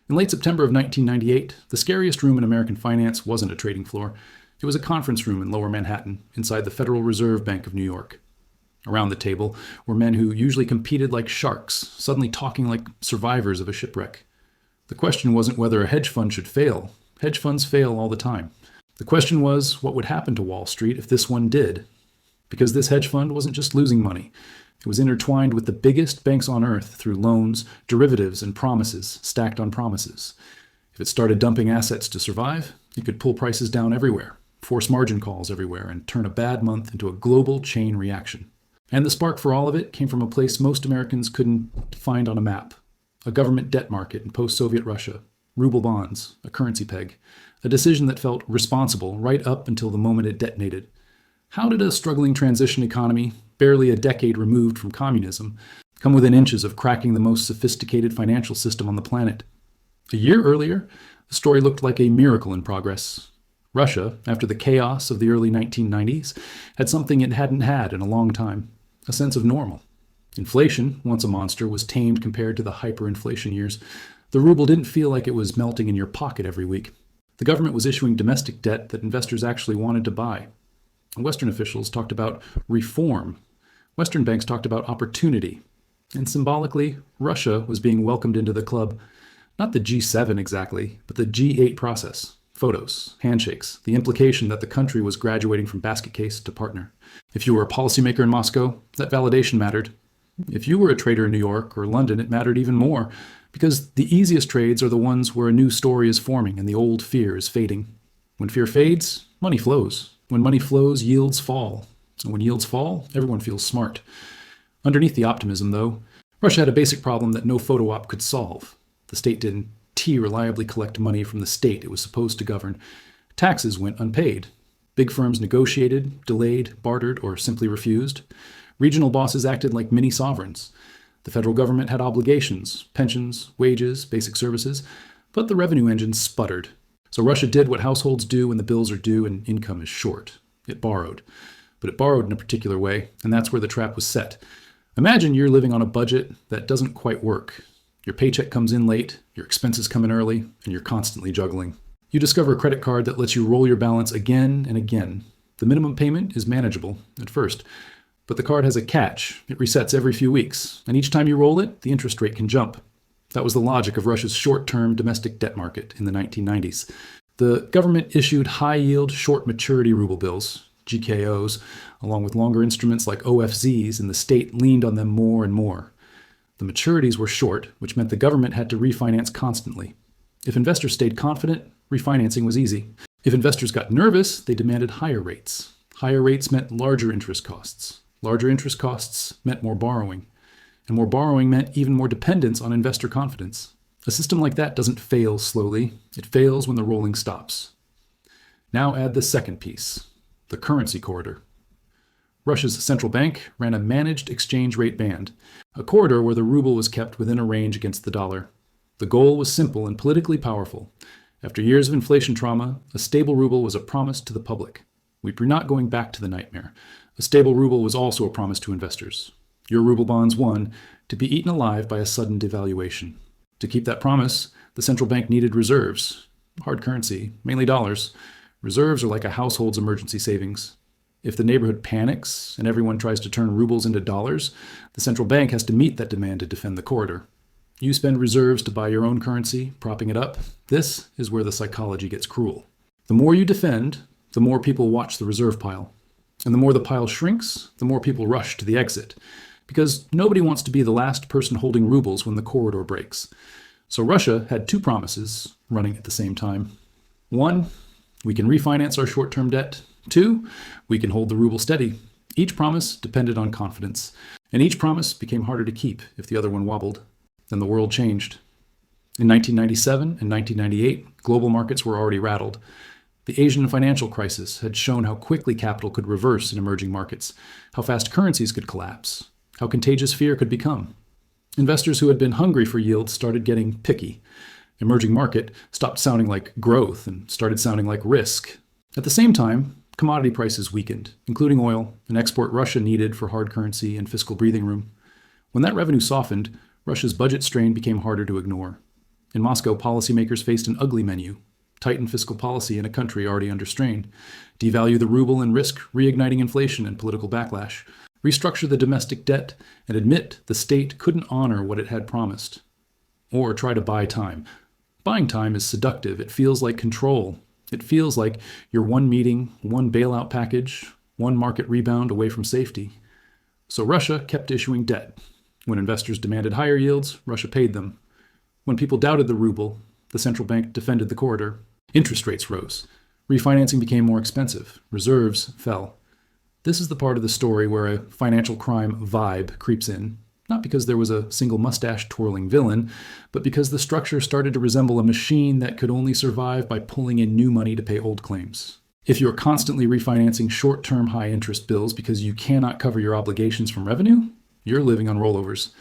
In late September of 1998, the scariest room in American finance wasn't a trading floor. It was a conference room in Lower Manhattan, inside the Federal Reserve Bank of New York. Around the table were men who usually competed like sharks, suddenly talking like survivors of a shipwreck. The question wasn't whether a hedge fund should fail. Hedge funds fail all the time. The question was what would happen to Wall Street if this one did. Because this hedge fund wasn't just losing money. It was intertwined with the biggest banks on earth through loans, derivatives, and promises stacked on promises. If it started dumping assets to survive, it could pull prices down everywhere, force margin calls everywhere, and turn a bad month into a global chain reaction. And the spark for all of it came from a place most Americans couldn't find on a map: a government debt market in post-Soviet Russia, ruble bonds, a currency peg, a decision that felt responsible right up until the moment it detonated. How did a struggling transition economy, barely a decade removed from communism, come within inches of cracking the most sophisticated financial system on the planet? A year earlier, the story looked like a miracle in progress. Russia, after the chaos of the early 1990s, had something it hadn't had in a long time: a sense of normal. Inflation, once a monster, was tamed compared to the hyperinflation years. The ruble didn't feel like it was melting in your pocket every week. The government was issuing domestic debt that investors actually wanted to buy. Western officials talked about reform. Western banks talked about opportunity. And symbolically, Russia was being welcomed into the club. Not the G7 exactly, but the G8 process. Photos, handshakes, the implication that the country was graduating from basket case to partner. If you were a policymaker in Moscow, that validation mattered. If you were a trader in New York or London, it mattered even more, because the easiest trades are the ones where a new story is forming and the old fear is fading. When fear fades, money flows. When money flows, yields fall. And when yields fall, everyone feels smart. Underneath the optimism, though, Russia had a basic problem that no photo op could solve. The state didn't reliably collect money from the state it was supposed to govern. Taxes went unpaid. Big firms negotiated, delayed, bartered, or simply refused. Regional bosses acted like mini sovereigns. The federal government had obligations, pensions, wages, basic services, but the revenue engine sputtered. So Russia did what households do when the bills are due and income is short. It borrowed. But it borrowed in a particular way, and that's where the trap was set. Imagine you're living on a budget that doesn't quite work. Your paycheck comes in late, your expenses come in early, and you're constantly juggling. You discover a credit card that lets you roll your balance again and again. The minimum payment is manageable at first, but the card has a catch. It resets every few weeks, and each time you roll it, the interest rate can jump. That was the logic of Russia's short-term domestic debt market in the 1990s. The government issued high-yield, short-maturity ruble bills, GKOs, along with longer instruments like OFZs, and the state leaned on them more and more. The maturities were short, which meant the government had to refinance constantly. If investors stayed confident, refinancing was easy. If investors got nervous, they demanded higher rates. Higher rates meant larger interest costs. Larger interest costs meant more borrowing. And more borrowing meant even more dependence on investor confidence. A system like that doesn't fail slowly. It fails when the rolling stops. Now add the second piece, the currency corridor. Russia's central bank ran a managed exchange rate band, a corridor where the ruble was kept within a range against the dollar. The goal was simple and politically powerful. After years of inflation trauma, a stable ruble was a promise to the public. We were not going back to the nightmare. A stable ruble was also a promise to investors. Your ruble bonds won, to be eaten alive by a sudden devaluation. To keep that promise, the central bank needed reserves. Hard currency, mainly dollars. Reserves are like a household's emergency savings. If the neighborhood panics and everyone tries to turn rubles into dollars, the central bank has to meet that demand to defend the corridor. You spend reserves to buy your own currency, propping it up. This is where the psychology gets cruel. The more you defend, the more people watch the reserve pile. And the more the pile shrinks, the more people rush to the exit. Because nobody wants to be the last person holding rubles when the corridor breaks. So Russia had two promises running at the same time. One, we can refinance our short-term debt. Two, we can hold the ruble steady. Each promise depended on confidence, and each promise became harder to keep if the other one wobbled. Then the world changed. In 1997 and 1998, global markets were already rattled. The Asian financial crisis had shown how quickly capital could reverse in emerging markets, how fast currencies could collapse, how contagious fear could become. Investors who had been hungry for yield started getting picky. Emerging market stopped sounding like growth and started sounding like risk. At the same time, commodity prices weakened, including oil, an export Russia needed for hard currency and fiscal breathing room. When that revenue softened, Russia's budget strain became harder to ignore. In Moscow, policymakers faced an ugly menu: tighten fiscal policy in a country already under strain, devalue the ruble and risk reigniting inflation and political backlash, restructure the domestic debt, and admit the state couldn't honor what it had promised. Or try to buy time. Buying time is seductive. It feels like control. It feels like you're one meeting, one bailout package, one market rebound away from safety. So Russia kept issuing debt. When investors demanded higher yields, Russia paid them. When people doubted the ruble, the central bank defended the corridor. Interest rates rose. Refinancing became more expensive. Reserves fell. This is the part of the story where a financial crime vibe creeps in, not because there was a single mustache-twirling villain, but because the structure started to resemble a machine that could only survive by pulling in new money to pay old claims. If you're constantly refinancing short-term high-interest bills because you cannot cover your obligations from revenue, you're living on rollovers.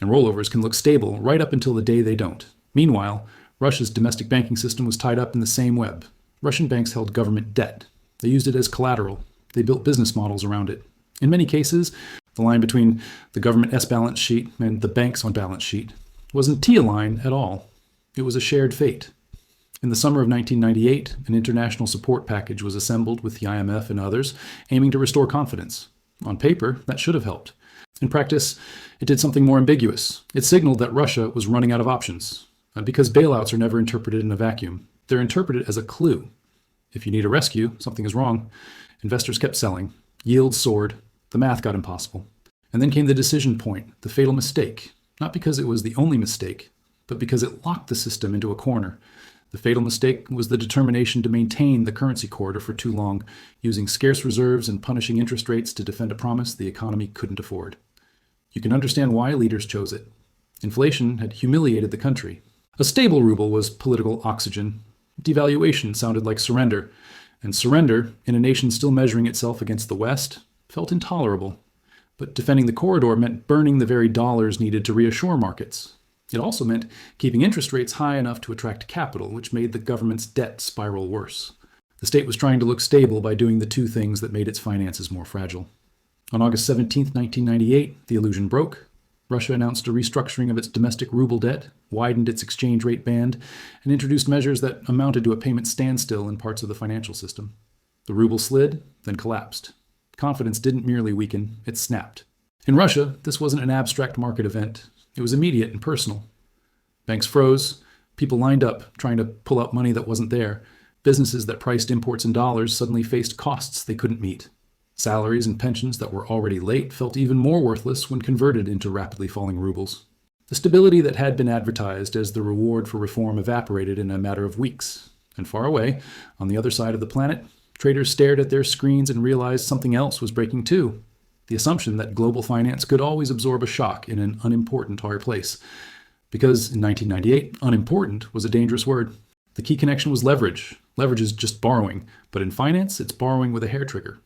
And rollovers can look stable right up until the day they don't. Meanwhile, Russia's domestic banking system was tied up in the same web. Russian banks held government debt. They used it as collateral. They built business models around it. In many cases, the line between the government S balance sheet and the bank's on balance sheet wasn't T-a-line at all. It was a shared fate. In the summer of 1998, an international support package was assembled with the IMF and others, aiming to restore confidence. On paper, that should have helped. In practice, it did something more ambiguous. It signaled that Russia was running out of options. Because bailouts are never interpreted in a vacuum. They're interpreted as a clue. If you need a rescue, something is wrong. Investors kept selling. Yields soared. The math got impossible. And then came the decision point, the fatal mistake. Not because it was the only mistake, but because it locked the system into a corner. The fatal mistake was the determination to maintain the currency corridor for too long, using scarce reserves and punishing interest rates to defend a promise the economy couldn't afford. You can understand why leaders chose it. Inflation had humiliated the country. A stable ruble was political oxygen. Devaluation sounded like surrender. And surrender, in a nation still measuring itself against the West, felt intolerable. But defending the corridor meant burning the very dollars needed to reassure markets. It also meant keeping interest rates high enough to attract capital, which made the government's debt spiral worse. The state was trying to look stable by doing the two things that made its finances more fragile. On August 17, 1998, the illusion broke. Russia announced a restructuring of its domestic ruble debt, widened its exchange rate band, and introduced measures that amounted to a payment standstill in parts of the financial system. The ruble slid, then collapsed. Confidence didn't merely weaken, it snapped. In Russia, this wasn't an abstract market event. It was immediate and personal. Banks froze. People lined up, trying to pull out money that wasn't there. Businesses that priced imports in dollars suddenly faced costs they couldn't meet. Salaries and pensions that were already late felt even more worthless when converted into rapidly falling rubles. The stability that had been advertised as the reward for reform evaporated in a matter of weeks. And far away, on the other side of the planet, traders stared at their screens and realized something else was breaking too. The assumption that global finance could always absorb a shock in an unimportant higher place. Because in 1998, unimportant was a dangerous word. The key connection was leverage. Leverage is just borrowing, but in finance, it's borrowing with a hair trigger.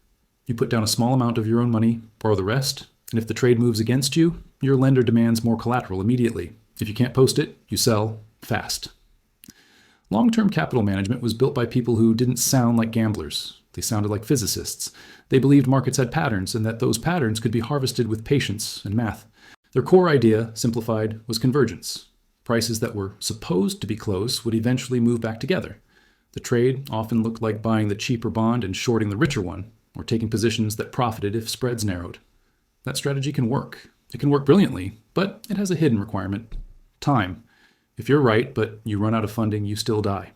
You put down a small amount of your own money, borrow the rest, and if the trade moves against you, your lender demands more collateral immediately. If you can't post it, you sell fast. Long-term capital management was built by people who didn't sound like gamblers. They sounded like physicists. They believed markets had patterns and that those patterns could be harvested with patience and math. Their core idea, simplified, was convergence. Prices that were supposed to be close would eventually move back together. The trade often looked like buying the cheaper bond and shorting the richer one, or taking positions that profited if spreads narrowed. That strategy can work. It can work brilliantly, but it has a hidden requirement: time. If you're right, but you run out of funding, you still die.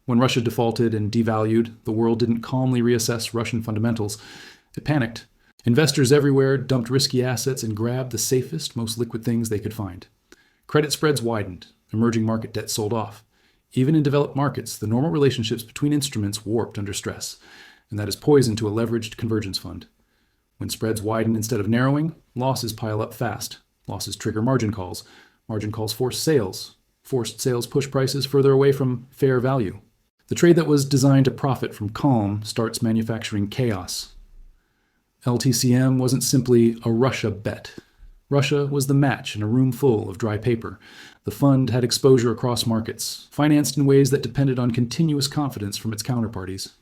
When Russia defaulted and devalued, the world didn't calmly reassess Russian fundamentals. It panicked. Investors everywhere dumped risky assets and grabbed the safest, most liquid things they could find. Credit spreads widened. Emerging market debt sold off. Even in developed markets, the normal relationships between instruments warped under stress. And that is poison to a leveraged convergence fund. When spreads widen instead of narrowing, losses pile up fast. Losses trigger margin calls. Margin calls force sales. Forced sales push prices further away from fair value. The trade that was designed to profit from calm starts manufacturing chaos. LTCM wasn't simply a Russia bet. Russia was the match in a room full of dry paper. The fund had exposure across markets, financed in ways that depended on continuous confidence from its counterparties.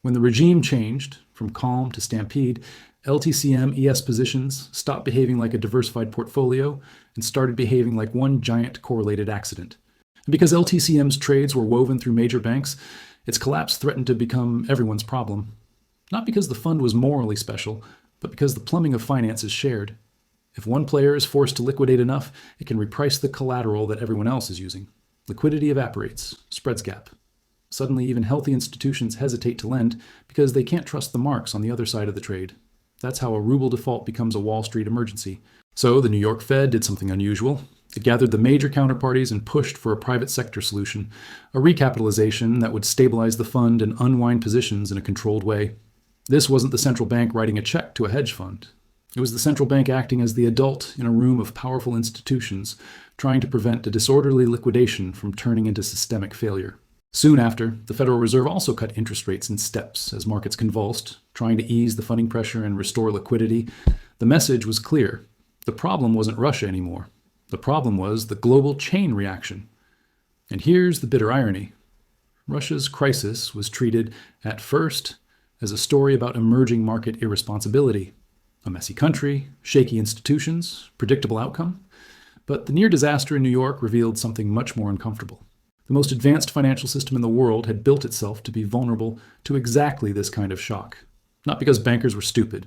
When the regime changed, from calm to stampede, LTCM ES positions stopped behaving like a diversified portfolio and started behaving like one giant correlated accident. And because LTCM's trades were woven through major banks, its collapse threatened to become everyone's problem. Not because the fund was morally special, but because the plumbing of finance is shared. If one player is forced to liquidate enough, it can reprice the collateral that everyone else is using. Liquidity evaporates, spreads gap. Suddenly, even healthy institutions hesitate to lend because they can't trust the marks on the other side of the trade. That's how a ruble default becomes a Wall Street emergency. So the New York Fed did something unusual. It gathered the major counterparties and pushed for a private sector solution, a recapitalization that would stabilize the fund and unwind positions in a controlled way. This wasn't the central bank writing a check to a hedge fund. It was the central bank acting as the adult in a room of powerful institutions, trying to prevent a disorderly liquidation from turning into systemic failure. Soon after, the Federal Reserve also cut interest rates in steps as markets convulsed, trying to ease the funding pressure and restore liquidity. The message was clear. The problem wasn't Russia anymore. The problem was the global chain reaction. And here's the bitter irony. Russia's crisis was treated, at first, as a story about emerging market irresponsibility. A messy country, shaky institutions, predictable outcome. But the near disaster in New York revealed something much more uncomfortable. The most advanced financial system in the world had built itself to be vulnerable to exactly this kind of shock. Not because bankers were stupid,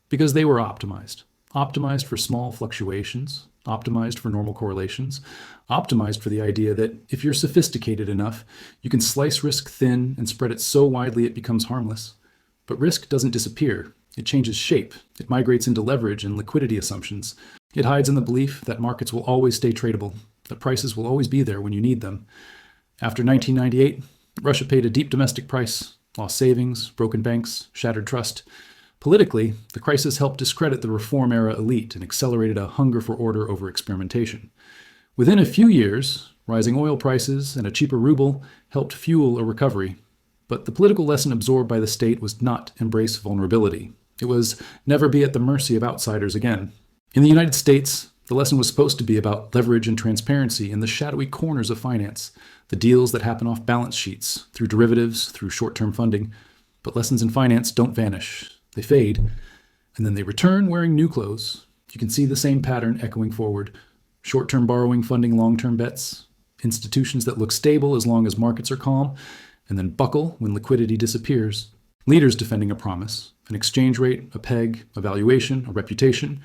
because they were optimized. Optimized for small fluctuations, optimized for normal correlations, optimized for the idea that if you're sophisticated enough, you can slice risk thin and spread it so widely it becomes harmless. But risk doesn't disappear. It changes shape. It migrates into leverage and liquidity assumptions. It hides in the belief that markets will always stay tradable, that prices will always be there when you need them. After 1998, Russia paid a deep domestic price, lost savings, broken banks, shattered trust. Politically, the crisis helped discredit the reform-era elite and accelerated a hunger for order over experimentation. Within a few years, rising oil prices and a cheaper ruble helped fuel a recovery. But the political lesson absorbed by the state was not embrace vulnerability. It was never be at the mercy of outsiders again. In the United States, the lesson was supposed to be about leverage and transparency in the shadowy corners of finance, the deals that happen off balance sheets, through derivatives, through short-term funding. But lessons in finance don't vanish. They fade, and then they return wearing new clothes. You can see the same pattern echoing forward. Short-term borrowing funding long-term bets, institutions that look stable as long as markets are calm, and then buckle when liquidity disappears. Leaders defending a promise, an exchange rate, a peg, a valuation, a reputation,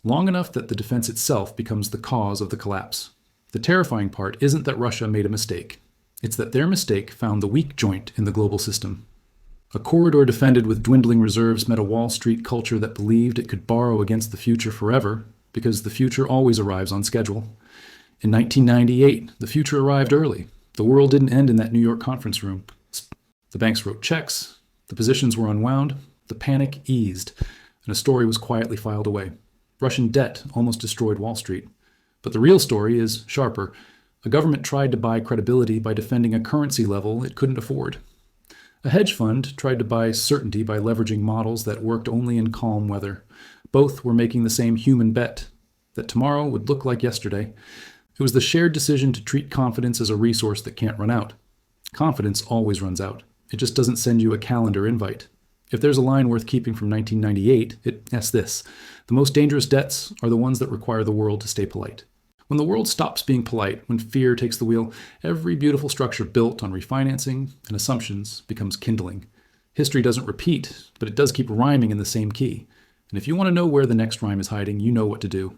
long enough that the defense itself becomes the cause of the collapse. The terrifying part isn't that Russia made a mistake. It's that their mistake found the weak joint in the global system. A corridor defended with dwindling reserves met a Wall Street culture that believed it could borrow against the future forever, because the future always arrives on schedule. In 1998, the future arrived early. The world didn't end in that New York conference room. The banks wrote checks, the positions were unwound, the panic eased, and a story was quietly filed away. Russian debt almost destroyed Wall Street. But the real story is sharper. A government tried to buy credibility by defending a currency level it couldn't afford. A hedge fund tried to buy certainty by leveraging models that worked only in calm weather. Both were making the same human bet, that tomorrow would look like yesterday. It was the shared decision to treat confidence as a resource that can't run out. Confidence always runs out. It just doesn't send you a calendar invite. If there's a line worth keeping from 1998, it's this. The most dangerous debts are the ones that require the world to stay polite. When the world stops being polite, when fear takes the wheel, every beautiful structure built on refinancing and assumptions becomes kindling. History doesn't repeat, but it does keep rhyming in the same key. And if you want to know where the next rhyme is hiding, you know what to do.